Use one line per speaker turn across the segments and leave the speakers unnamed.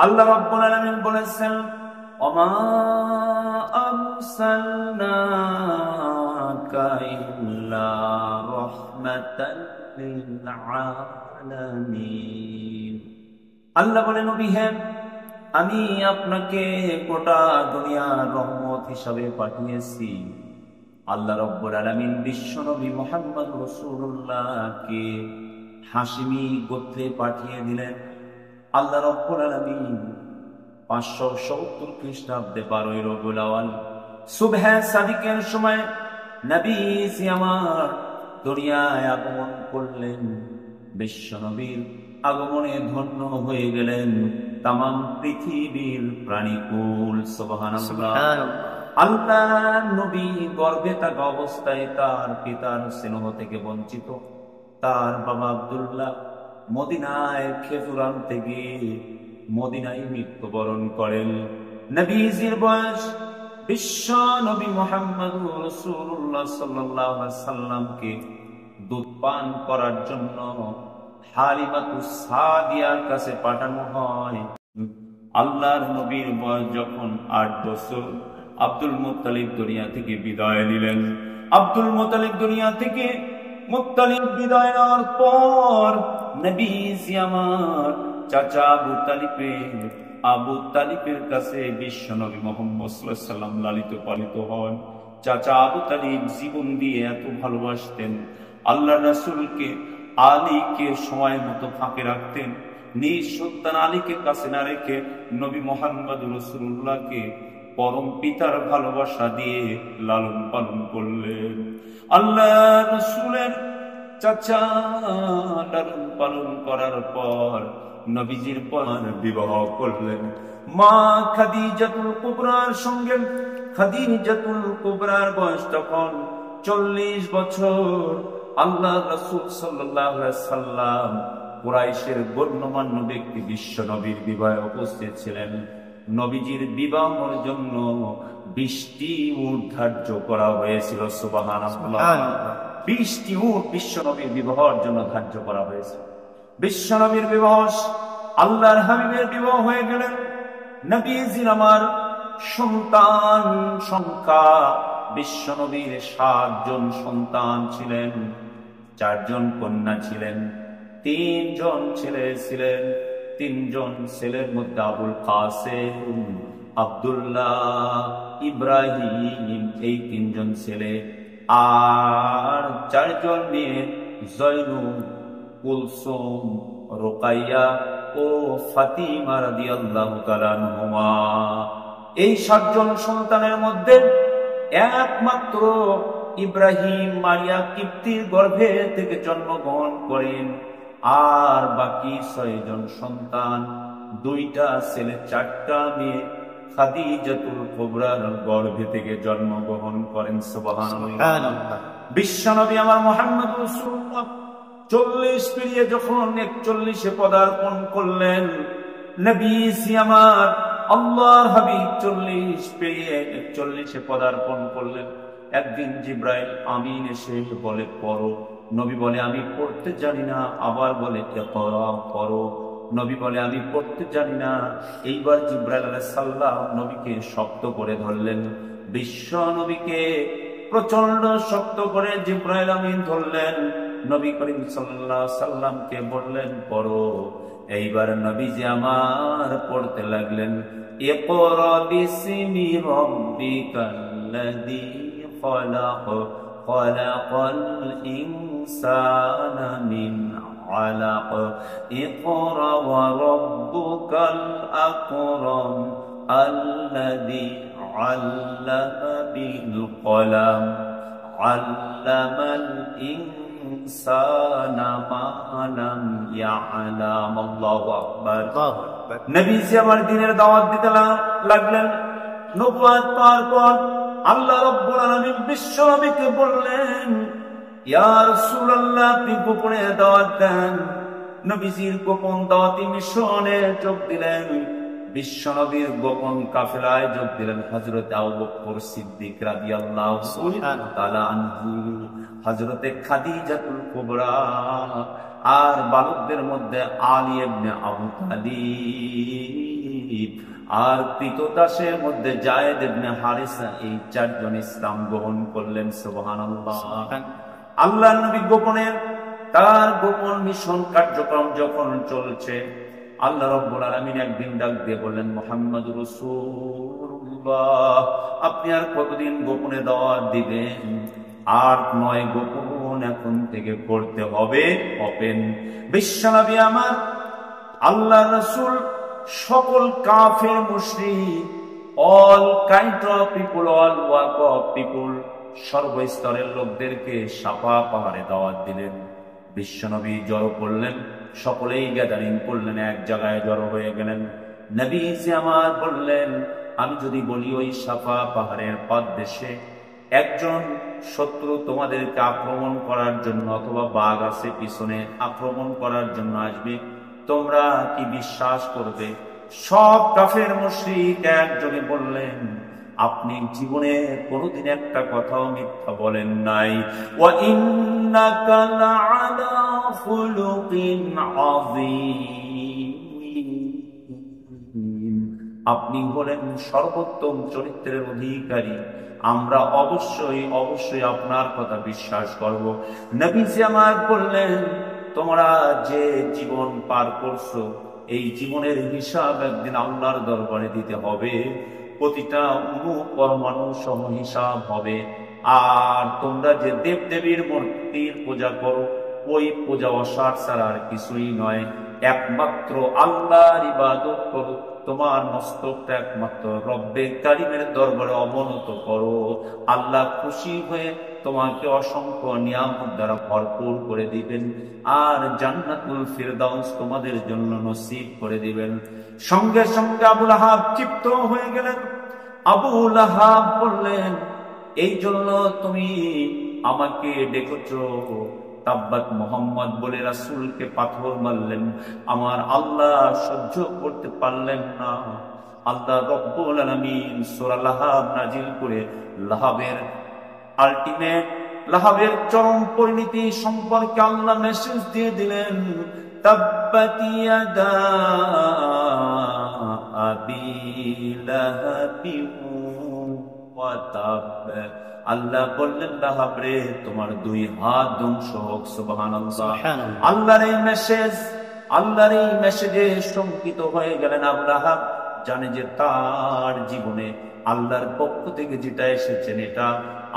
আল্লাহ রাব্বুল আলামিন বলেছেন, ওমা আরসালনাকা ইল্লা রাহমাতাল লিল আলামিন। আল্লাহ বলেন, নবী হে, আমি আপনাকে গোটা দুনিয়ার রহমত হিসাবে পাঠিয়েছি। আল্লাহ রাব্বুল আলামিন বিশ্ব নবী মুহাম্মদ রাসূলুল্লাহকে হাশিমি গোত্রে পাঠিয়ে দিলেন। আল্লাহ রাব্বুল আলামিন 570 খ্রিস্টাব্দে 12 রবিউল আউয়াল সুবহে সাদিকের সময় নবীজি আমার দুনিয়ায় আগমন করলেন। বিশ্ব নবীর আগমনে ধন্য হয়ে গেলেন তামাম পৃথিবীর প্রাণীকুল। সুবহানাল্লাহ। আল্লাহ নবী গর্ভে থাকা অবস্থায় তার পিতার স্নেহ থেকে বঞ্চিত। তার বাবা আব্দুল্লাহ মদিনায় খেজুর আনতে গিয়ে মদিনায় মৃত্যুবরণ করেন। নবীজির বয়স বিশ্ব নবী মুহাম্মদুর রাসূলুল্লাহ সাল্লাল্লাহু আলাইহি সাল্লামকে দুধ পান করার জন্য হালিমাতুস সাদিয়ার কাছে পাঠানো হয়। আল্লাহর নবীর বয়স যখন 8 বছর, আব্দুল মুত্তালিব দুনিয়া থেকে বিদায় নিলেন। আব্দুল মুত্তালিব দুনিয়া থেকে বিদায় নেওয়ার পর নবীজি আমার চাচা আবু তালিবের কাছে বিশ্ব নবী মুহাম্মদ সাল্লাল্লাহু আলাইহি সাল্লাম লালিত পালিত হন। চাচা আবু তালিব জীবন দিয়ে এত ভালোবাসতেন, আল্লাহ রাসূলকে আলীকে সময় মতো ফাঁকে রাখতেন। নিজ সন্তান আলীকে কাছে না রেখে নবী মুহাম্মদ রাসূলুল্লাহকে পরম পিতার ভালোবাসা দিয়ে লালন পালন করলেন। আল্লাহ রাসূলের চাচা লালন পালন করার পর নবীজির পর বিবাহ করলেন মা খাদিজাতুল কুবরার সঙ্গে। খাদিজাতুল কুবরার বয়স তখন 40 বছর। আল্লাহ রাসূল সাল্লাল্লাহু আলাইহি সাল্লাম কুরাইশের গণ্যমান্য ব্যক্তি বিশ্ব নবীর বিবাহে উপস্থিত ছিলেন। নবীজির বিবাহের জন্য 20টি উট ধার্য করা হয়েছিল। সুবহানাল্লাহ। 20টি উট বিশ্ব নবীর বিবাহের জন্য ধার্য করা হয়েছে। বিশ্ব নবীর বিবাহ, আল্লাহর হাবিবের বিবাহ হয়ে গেলেন। নবীজির আমার সন্তান সংখ্যা বিশ্ব নবীর 7 জন সন্তান ছিলেন, 4 জন কন্যা ছিলেন, 3 জন ছেলে ছিলেন। 3 জন ছেলের মধ্যে আবুল কাসেম, আব্দুল্লাহ, ইব্রাহিম, এই 3 জন ছেলে। আর 4 জন মেয়ে, জয়নুব, কুলসুম, রোকাইয়া ও ফাতিমা রাদিয়াল্লাহু তাআলা আনহুমা। এই 7 জন সন্তানের মধ্যে একমাত্র ইব্রাহিম মারিয়া কিপ্তির গর্ভে থেকে জন্মগ্রহণ করেন। আর বাকি 6 জন সন্তান, 2টা ছেলে 4টা মেয়ে খাদিজাতুল কুবরার গর্ভে থেকে জন্মগ্রহণ করেন। সুবহানাল্লাহ। বিশ্বনবী আমার মুহাম্মদ রাসূলুল্লাহ 40 পেরিয়ে যখন 41-এ পদার্পণ করলেন, নবীজি আমার আল্লাহর হাবিব 40 পেরিয়ে 41-এ পদার্পণ করলেন। একদিন জিবরাইল আমিন এসে বলে পড়ো। নবী বলে আমি পড়তে জানি না। আবার বলে ইকরা, পড়ো। নবী বলে আমি পড়তে জানি না। এইবার জিবরাইল আলাইহিস সালাম নবীকে শক্ত করে ধরলেন। বিশ্ব নবীকে প্রচন্ড শক্ত করে জিবরাইল আমিন ধরলেন। নবী করিম সাল্লাল্লাহু আলাইহি সাল্লামকে বললেন পড়ো। এইবার নবীজি আমার পড়তে লাগলেন, ইকরা বিসমি রাব্বিকাল্লাযী খলাক, খলাকাল ইনসানা মিন আলাক, ইকরা ওয়া রাব্বুকাল আকরাম আল্লাযী আল্লামা বিল কলাম, আল্লামাল ইনসানা মা লাম ইয়ালাম। আল্লাহু আকবার। নবীজি আমার দ্বীনের দাওয়াত দিতে লাগলেন। নবুয়ত পাওয়ার পর আল্লাহ রাব্বুল আলামিন বিশ্ব নবীকে বললেন, ইয়া রাসূলুল্লাহ আপনি গোপনে দাওয়াত দেন। নবীজির গোপন দাওয়াতি মিশনে যোগ দিলেন। বিশ্ব নবীর গোপন কাফেলায় যোগ দিলেন হযরত আবু বকর সিদ্দিক রাদিয়াল্লাহু তাআলা আনহু, হযরতে খাদিজাতুল কুবরা, আর বালকদের মধ্যে আলী ইবনে আবু তালিব আর ক্রীতদাসের মধ্যে যায়েদ ইবনে হারিসা, এই চারজন ইসলাম গ্রহণ করলেন। সুবহানাল্লাহ। আল্লাহর নবী গোপনের তার গোপন মিশন কার্যক্রম যখন চলছে, আল্লাহ রাব্বুল আলামিন একদিন ডাক দিয়ে বললেন, মুহাম্মদুর রাসূলুল্লাহ, আপনি আর কতদিন গোপনে দাওয়াত দিবেন? আর নয় গোপন এখন থেকে করতে হবে ওপেন। বিশ্বনবী আমার, আল্লাহ রাসূল সকল কাফের মুশরিক, all kind of people, all work of people, সর্বস্তরের লোকদেরকে সাফা পাহাড়ে দাওয়াত দিলেন। বিশ্বনবী জড়ো করলেন, সকলেই গ্যাদারিং করলেন, এক জায়গায় জড়ো হয়ে গেলেন। নবী আমার বললেন, আমি যদি বলি ওই সাফা পাহাড়ের পাদদেশে একজন শত্রু তোমাদেরকে আক্রমণ করার জন্য, অথবা বাঘ আছে পিছনে আক্রমণ করার জন্য আসবে, তোমরা কি বিশ্বাস করবে? সব কাফের মুশরিক একযোগে বললেন, আপনি জীবনে কোনোদিন একটা কথাও মিথ্যা বলেন নাই। ওয়া ইন্নাকা লাআলা খুলুকিন আযীম, আপনি হলেন সর্বোত্তম চরিত্রের অধিকারী, আমরা অবশ্যই অবশ্যই আপনার কথা বিশ্বাস করব। নবীজি আমার বললেন, তোমরা যে জীবন পার করছো, এই জীবনের হিসাব একদিন আল্লাহর দরবারে দিতে হবে, প্রতিটা অণু পরমাণু সহ হিসাব হবে। আর তোমরা যে দেব দেবীর মূর্তির পূজা করো, ওই পূজা অসার ছাড়া আর কিছুই নয়, একমাত্র আল্লাহর ইবাদত করো, তোমার মস্তকটা একমাত্র রব্বে কারিমের দরবারে অবনত করো। আল্লাহ খুশি হয়ে তোমাকে অসংখ্য নিয়ামত দ্বারা ভরপুর করে দিবেন, আর জান্নাতুল ফিরদাউস তোমাদের জন্য নসিব করে দিবেন। সঙ্গে সঙ্গে আবু লাহাব ক্ষিপ্ত হয়ে গেলেন। আবু লাহাব বললেন, এই জন্য তুমি আমাকে ডেকেছো? তাব্বাত মুহাম্মদ বলে রাসূলকে পাথর মারলেন, আমার আল্লাহ সহ্য করতে পারলেন না। আল্লাহ রব্বুল আলামিন সূরা লাহাব নাজিল করে লাহাবের আলটিমেট, লাহাবের চরম পরিণতি সম্পর্কে আল্লাহ মেসেজ দিয়ে দিলেন, তাব্বাত ইয়াদা আবি লাহাবি ওয়া তাব। আল্লাহ বললেন, লাহাব রে, তোমার দুই হাত ধ্বংস হোক। সুবহানাল্লাহ। আল্লাহর এই মেসেজে শঙ্কিত হয়ে গেলেন আবু লাহাব। জানে যে তার জীবনে আল্লাহর পক্ষ থেকে যেটা এসেছেন, এটা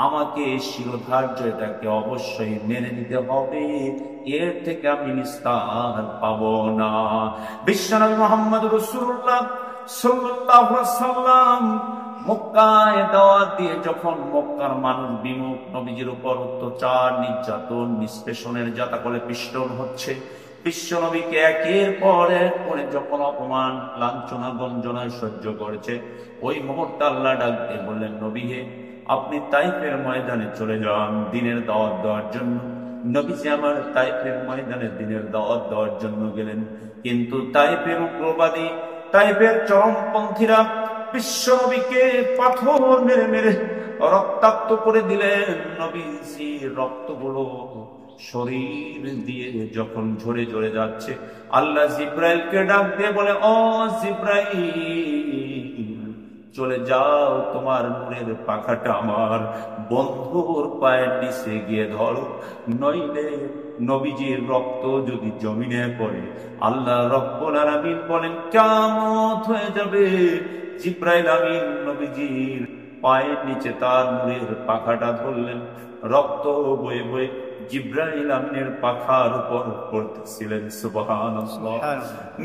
আমাকে শিরোধার্য, এটাকে অবশ্যই মেনে নিতে হবে, এর থেকে আমি নিস্তার পাবো না। বিশ্বনবী মুহাম্মদ রাসূলুল্লাহ সাল্লাল্লাহু আলাইহি ওয়াসাল্লাম মক্কায় দাওয়াত দিয়ে যখন মক্কার মানুষ বিমুখ, নবীজির উপর অত্যাচার, নির্যাতন, নিষ্পেষণের জাতাকলে পিষ্টন হচ্ছে, বিশ্বনবীকে একের পর এক করে যখন অপমান, লাঞ্ছনা, গঞ্জনায় সহ্য করেছে, ওই মুহূর্তে আল্লাহ ডাক দিয়ে বললেন, নবী হে, আপনি তাইফের ময়দানে চলে যান দিনের দাওয়াত দেওয়ার জন্য। নবীজি আমার তাইফের ময়দানে দিনের দাওয়াত দেওয়ার জন্য গেলেন, কিন্তু তাইফের উগ্রবাদী, তাইফের চরমপন্থীরা বিশ্বনবীকে পাথর মেরে মেরে রক্তাক্ত করে দিলেন। নবীজির রক্তগুলো শরীর দিয়ে যখন ঝরে ঝরে যাচ্ছে, আল্লাহ জিব্রাইলকে ডাক দিয়ে বলে, ও জিব্রাইল, চলে যাও, তোমার নূরের পাখাটা আমার বন্ধুর পায়ের নিচে গিয়ে ধরো, নইলে নবীজির রক্ত যদি জমিনে পড়ে, আল্লাহ রব্বুল আলামিন বলেন কিয়ামত হয়ে যাবে। জিব্রাইল আমিন নবীজির পায়ের নিচে তার নূরের পাখাটা ধরলেন, রক্ত বয়ে বয়ে জিব্রাইল আমিনের পাখার উপর পড়তেছিলেন। সুবহানাল্লাহ।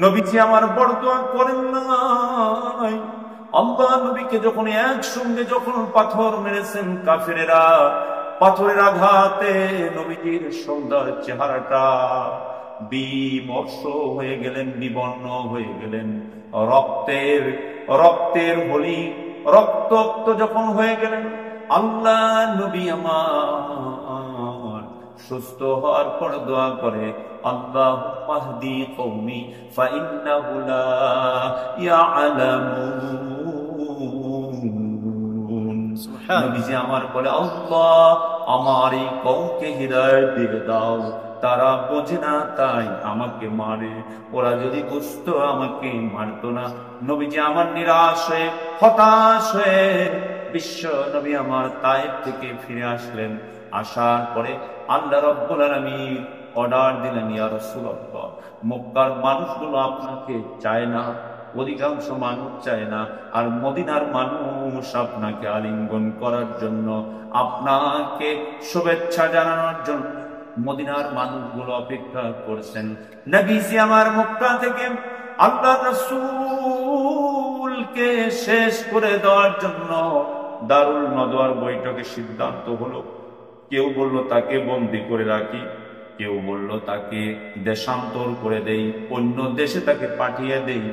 নবীজি আমার বড় দোয়া করেন নাই, আল্লাহ নবীকে যখন একসঙ্গে যখন পাথর মেরেছেন কাফেরেরা, পাথরের আঘাতে নবীজির সুন্দর চেহারাটা বিমর্ষ হয়ে গেলেন, বিবর্ণ হয়ে গেলেন, রক্তের হোলি, রক্তাক্ত যখন হয়ে গেলেন, আল্লাহ নবী আমার সুস্থ হওয়ার পর দোয়া করে, আল্লাহুম্মা হদি কওমি ফাইন্নাহু লা ইয়ালামুন। নবীজি আমার বলে, আল্লাহ আমার এই কওমকে হিদায়াত দিয়ে দাও, তারা বোঝে না তাই আমাকে মারে, ওরা যদি বুঝতো আমাকে মারতো না। নবীজি আমার নিরাশ হয়ে হতাশ হয়ে বিশ্ব নবী আমার তায়েফ থেকে ফিরে আসলেন। আসার পরে আল্লাহ রাব্বুল আলামিন অর্ডার দিলেন, ইয়া রাসূলুল্লাহ, মক্কার মানুষগুলো আপনাকে চায় না, অধিকাংশ মানুষ চায় না, আর মদিনার মানুষ আপনাকে আলিঙ্গন করার জন্য, আপনাকে শুভেচ্ছা জানানোর জন্য মদিনার মানুষগুলো অপেক্ষা করছেন। নবীজি আমার মক্কা থেকে আল্লাহ রাসূলকে শেষ করে দেওয়ার জন্য দারুল নদওয়ার বৈঠকে সিদ্ধান্ত হলো। কেউ বলল তাকে বন্দী করে রাখি, কেউ বলল তাকে দেশান্তর করে দেই, অন্য দেশে তাকে পাঠিয়ে দেই,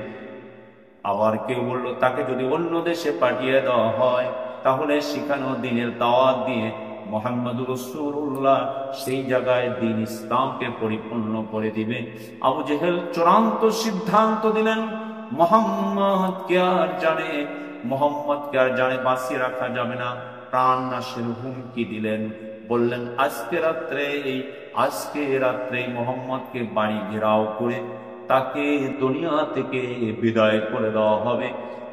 আবার কেউ বলল তাকে যদি অন্য দেশে পাঠিয়ে দেওয়া হয় তাহলে সেখানেও দ্বীনের দাওয়াত দিয়ে মুহাম্মদুর রাসূলুল্লাহ সেই জায়গায় দ্বীন ইসলামকে পরিপূর্ণ করে দিবে। আবু জেহেল চূড়ান্ত সিদ্ধান্ত দিলেন, মুহাম্মদকে আর জানে বাঁচিয়ে রাখা যাবে না, প্রাণ নাশের হুমকি দিলেন। বললেন আজকে রাত্রে মুহাম্মদকে বাড়ি ঘেরাও করে তাকে দুনিয়া থেকে বিদায় করে দেওয়া হবে।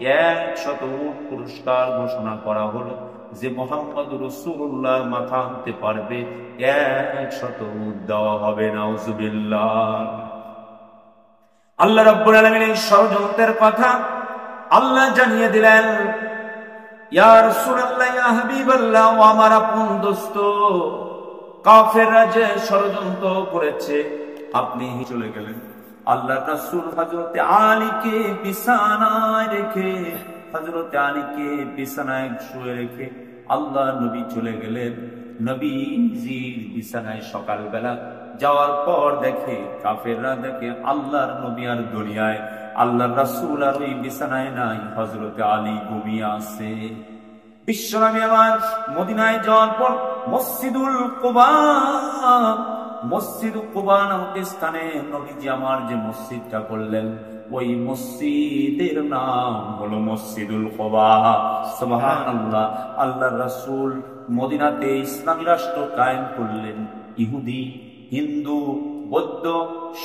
100 উট পুরস্কার ঘোষণা করা হলো, যে মুহাম্মদুর রাসূলুল্লাহর মাথা আনতে পারবে 100 উট দেওয়া হবে। নাউজুবিল্লাহ। আল্লাহ রাব্বুল আলামিনের ষড়যন্ত্রের কথা আল্লাহ জানিয়ে দিলেন। ইয়া রাসূলুল্লাহ, ইয়া হাবিবাল্লাহ, ও আমার আপন দোস্ত, কাফেররা যে ষড়যন্ত্র করেছে আপনি চলে গেলেন। আল্লাহ রাসূল হযরতে আলীকে বিছানায় শুয়ে রেখে আল্লাহ নবী চলে গেলেন। নবীজির বিছানায় সকালবেলা যাওয়ার পর দেখে কাফেররা দেখে আল্লাহর নবী আর দুনিয়ায়, আল্লাহর রাসূল আর ওই বিছানায় নাই, হযরতে আলী ঘুমিয়ে আছে। বিশ্বনবী আমার মদিনায় যাওয়ার পর মসজিদুল কুবা নামক স্থানে নবীজি আমার যে মসজিদটা করলেন, ওই মসজিদের নাম হলো মসজিদুল কুবা। সুবহানাল্লাহ। আল্লাহর রাসূল মদিনাতে ইসলামী রাষ্ট্র কায়েম করলেন। ইহুদি, হিন্দু, বৌদ্ধ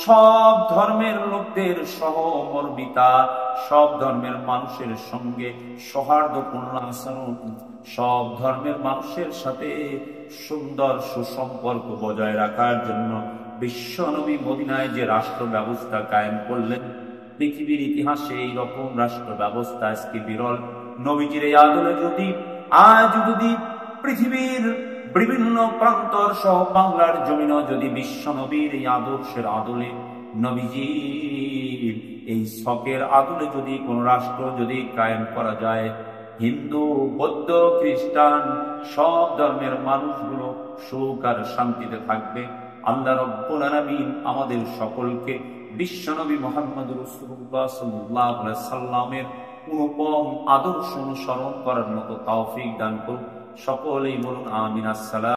সব ধর্মের লোকদের সহমর্মিতা, সব ধর্মের মানুষের সঙ্গে সৌহার্দ্যপূর্ণ আচরণ, সব ধর্মের মানুষের সাথে সুন্দর সুসম্পর্ক বজায় রাখার জন্য বিশ্বনবী মদিনায় যে রাষ্ট্র ব্যবস্থা কায়েম করলেন, পৃথিবীর ইতিহাসে এই রকম রাষ্ট্র ব্যবস্থা আজকে বিরল। নবীজির এই আদলে আজ যদি পৃথিবীর বিভিন্ন প্রান্তর সহ বাংলার জমিনও যদি বিশ্ব নবীর এই আদর্শের আদলে, নবীজির এই শখের আদলে যদি কোন রাষ্ট্র যদি কায়েম করা যায়, হিন্দু, বৌদ্ধ, খ্রিস্টান সব ধর্মের মানুষগুলো সুখ আর শান্তিতে থাকবে। আল্লাহ রাব্বুল আলামিন আমাদের সকলকে বিশ্বনবী মুহাম্মদুর রাসূলুল্লাহ সাল্লাল্লাহু আলাইহি সাল্লামের অনুপম আদর্শ অনুসরণ করার মতো তৌফিক দান করুন। সকলেই বলুন আমিন। আসসালাম।